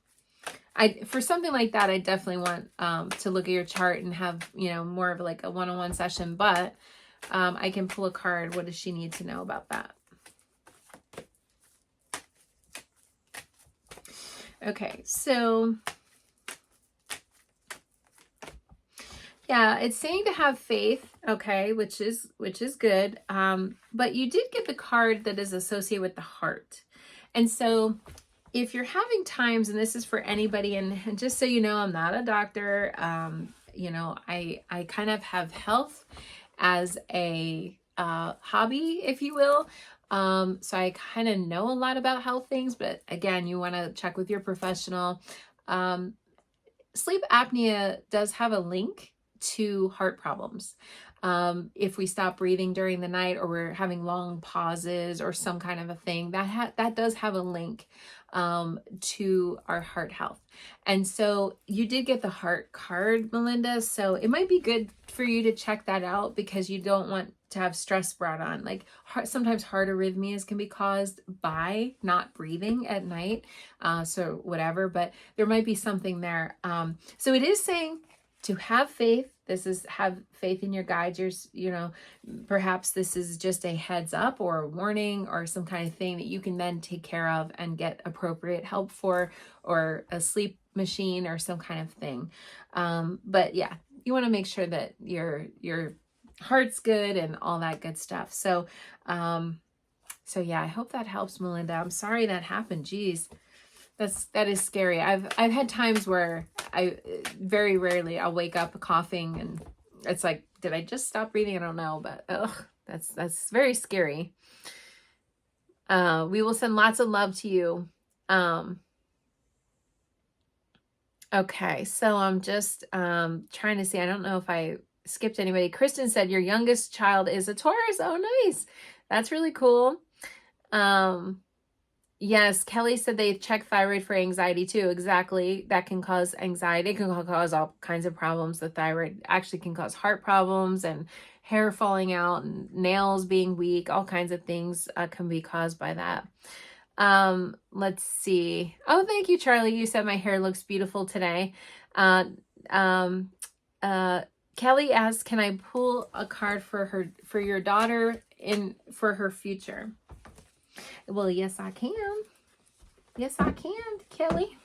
For something like that, I definitely want to look at your chart and have, more of like a one-on-one session, but I can pull a card. What does she need to know about that? Okay, so yeah, it's saying to have faith, okay, which is good. But you did get the card that is associated with the heart. And so if you're having times, and this is for anybody, and just so you know, I'm not a doctor. I kind of have health as a hobby, if you will. So I kind of know a lot about health things, but again, you want to check with your professional. Sleep apnea does have a link to heart problems. If we stop breathing during the night, or we're having long pauses or some kind of a thing, that does have a link to our heart health. And so you did get the heart card, Melinda, so it might be good for you to check that out, because you don't want to have stress brought on. Like sometimes heart arrhythmias can be caused by not breathing at night, so whatever, but there might be something there. So it is saying to have faith. This is have faith in your guides. Perhaps this is just a heads up or a warning or some kind of thing that you can then take care of and get appropriate help for, or a sleep machine or some kind of thing. But yeah, you want to make sure that your heart's good and all that good stuff. So yeah, I hope that helps, Melinda. I'm sorry that happened. Geez. That is scary. I've had times where I very rarely I'll wake up coughing, and it's like, did I just stop breathing? I don't know, but that's very scary. We will send lots of love to you. Okay, so I'm just trying to see. I don't know if I skipped anybody. Kristen said your youngest child is a Taurus. Oh, nice. That's really cool. Yes, Kelly said they check thyroid for anxiety too. Exactly. That can cause anxiety. It can cause all kinds of problems. The thyroid actually can cause heart problems and hair falling out and nails being weak. All kinds of things can be caused by that. Let's see. Oh, thank you, Charlie. You said my hair looks beautiful today. Kelly asked, can I pull a card for your daughter for her future? Well, yes, I can. Yes, I can, Kelly.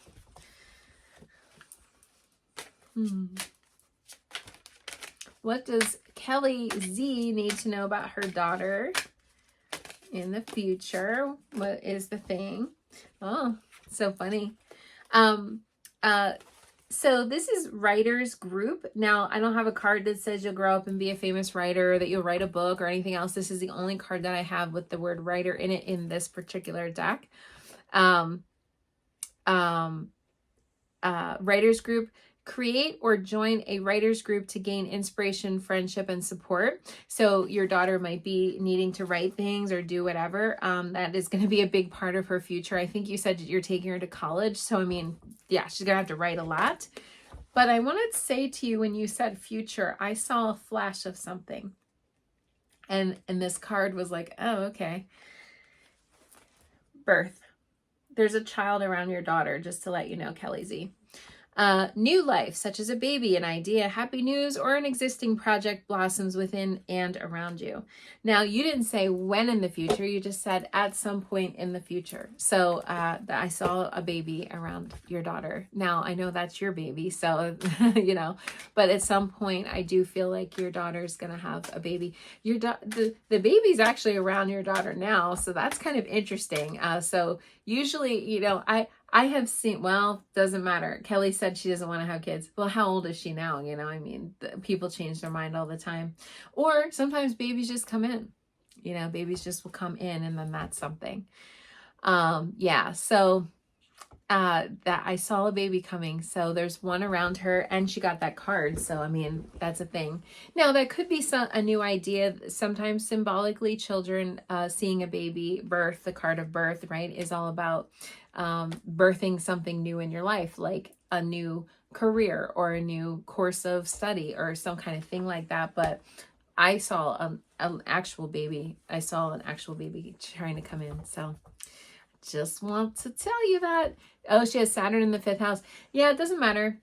What does Kelly Z need to know about her daughter in the future? What is the thing? Oh, so funny. So this is writers group. Now, I don't have a card that says you'll grow up and be a famous writer, or that you'll write a book or anything else. This is the only card that I have with the word writer in it in this particular deck. Writers group. Create or join a writers group to gain inspiration, friendship, and support. So your daughter might be needing to write things or do whatever. That is going to be a big part of her future. I think you said you're taking her to college. So, I mean, yeah, she's going to have to write a lot. But I wanted to say to you, when you said future, I saw a flash of something. And this card was like, oh, okay. Birth. There's a child around your daughter, just to let you know, Kelly Z. New life, such as a baby, an idea, happy news, or an existing project blossoms within and around you. Now, you didn't say when in the future, you just said at some point in the future. So I saw a baby around your daughter. Now, I know that's your baby, so, you know, but at some point, I do feel like your daughter's going to have a baby. The baby's actually around your daughter now, so that's kind of interesting. So usually, you know, I have seen, well, doesn't matter. Kelly said she doesn't want to have kids. Well, how old is she now? You know, I mean, people change their mind all the time. Or sometimes babies just come in. You know, babies just will come in and then that's something. Yeah, so that I saw a baby coming. So there's one around her and she got that card. So, I mean, that's a thing. Now, that could be a new idea. Sometimes symbolically, children seeing a baby birth, the card of birth, right, is all about birthing something new in your life, like a new career or a new course of study or some kind of thing like that. But I saw an actual baby. I saw an actual baby trying to come in. So just want to tell you that. Oh, she has Saturn in the 5th house. Yeah, it doesn't matter.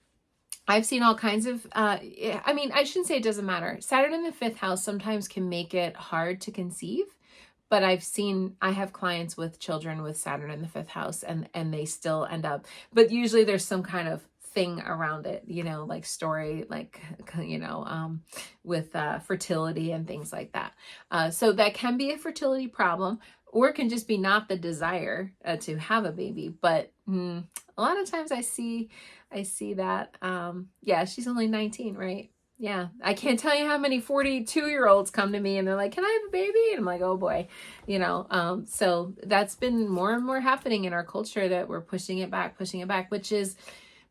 I've seen all kinds of, I mean, I shouldn't say it doesn't matter. Saturn in the 5th house sometimes can make it hard to conceive. But I have clients with children with Saturn in the 5th house and they still end up, but usually there's some kind of thing around it, you know, like story, like, you know, with fertility and things like that. So that can be a fertility problem, or it can just be not the desire to have a baby. But a lot of times I see that, yeah, she's only 19, right? Yeah, I can't tell you how many 42-year-olds come to me and they're like, can I have a baby? And I'm like, oh boy, you know, so that's been more and more happening in our culture, that we're pushing it back, which is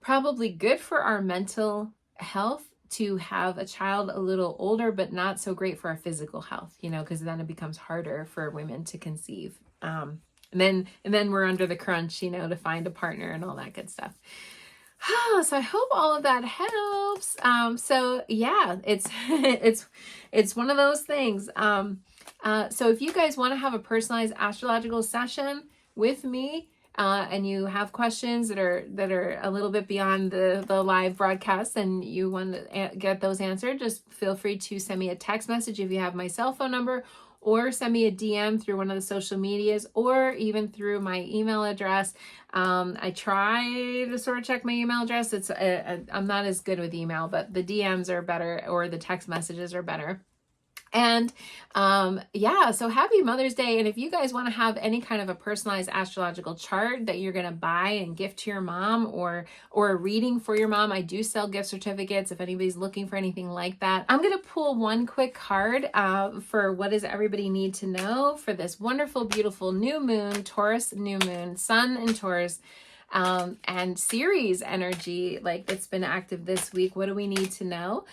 probably good for our mental health to have a child a little older, but not so great for our physical health, you know, because then it becomes harder for women to conceive. And then we're under the crunch, you know, to find a partner and all that good stuff. So I hope all of that helps. So yeah, it's one of those things. So if you guys want to have a personalized astrological session with me, and you have questions that are a little bit beyond the live broadcast and you want to get those answered, just feel free to send me a text message if you have my cell phone number, or send me a DM through one of the social medias, or even through my email address. I try to sort of check my email address. I'm not as good with email, but the DMs are better, or the text messages are better. And yeah, so happy Mother's Day. And if you guys want to have any kind of a personalized astrological chart that you're going to buy and gift to your mom, or a reading for your mom, I do sell gift certificates if anybody's looking for anything like that. I'm going to pull one quick card for what does everybody need to know for this wonderful, beautiful new moon, Taurus new moon, sun in Taurus. And Ceres energy, like it's been active this week. What do we need to know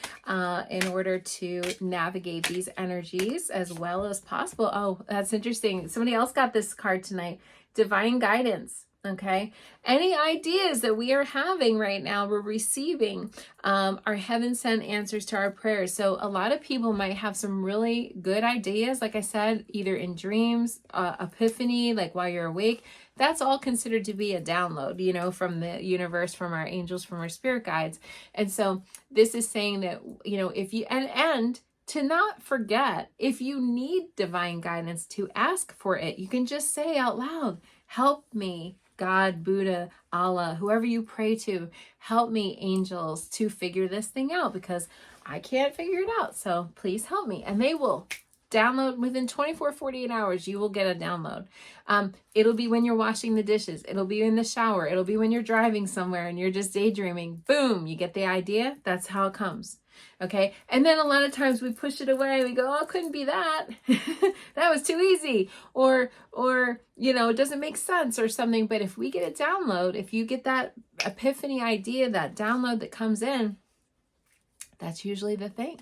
in order to navigate these energies as well as possible? Oh, that's interesting. Somebody else got this card tonight. Divine guidance. Okay. Any ideas that we are having right now, we're receiving our heaven sent answers to our prayers. So a lot of people might have some really good ideas. Like I said, either in dreams, epiphany, like while you're awake. That's all considered to be a download, you know, from the universe, from our angels, from our spirit guides. And so this is saying that, you know, if you, and to not forget, if you need divine guidance, to ask for it. You can just say out loud, help me, God, Buddha, Allah, whoever you pray to, help me, angels, to figure this thing out, because I can't figure it out. So please help me. And they will download within 24, 48 hours. You will get a download. It'll be when you're washing the dishes. It'll be in the shower. It'll be when you're driving somewhere and you're just daydreaming. Boom, you get the idea. That's how it comes. Okay. And then a lot of times we push it away. We go, oh, it couldn't be that. That was too easy. Or, you know, it doesn't make sense or something. But if we get a download, if you get that epiphany idea, that download that comes in, that's usually the thing.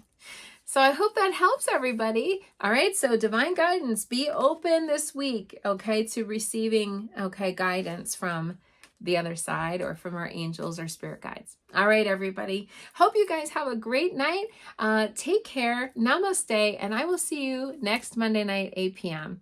So I hope that helps everybody. All right. So divine guidance, be open this week, okay, to receiving, okay, guidance from the other side or from our angels or spirit guides. All right, everybody. Hope you guys have a great night. Take care. Namaste. And I will see you next Monday night, 8 p.m.